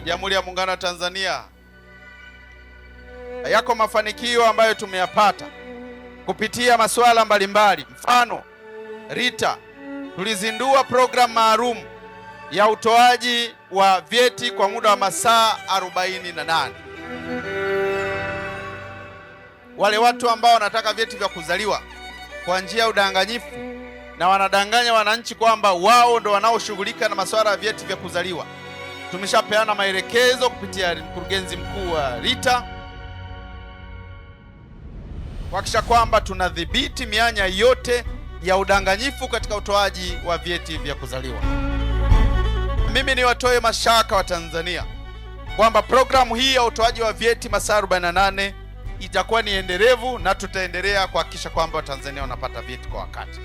Jamhuri ya Muungano wa Tanzania, yako mafanikio ambayo tumeyapata kupitia masuala mbalimbali. Mfano, RITA tulizindua programu maalum ya utoaji wa vyeti kwa muda wa masaa 48. Wale watu ambao wanataka vyeti vya kuzaliwa kwa njia ya udanganyifu na wanadanganya wananchi kwamba wao ndo wanaoshughulika na masuala ya vyeti vya kuzaliwa, tumeshapeana maelekezo kupitia mkurugenzi mkuu wa RITA kuhakikisha kwamba tunadhibiti mianya yote ya udanganyifu katika utoaji wa vyeti vya kuzaliwa. Mimi niwatoe mashaka wa Tanzania kwamba programu hii ya utoaji wa vyeti masaa 48 itakuwa ni endelevu na tutaendelea kuhakikisha kwamba Watanzania wanapata vyeti kwa wakati.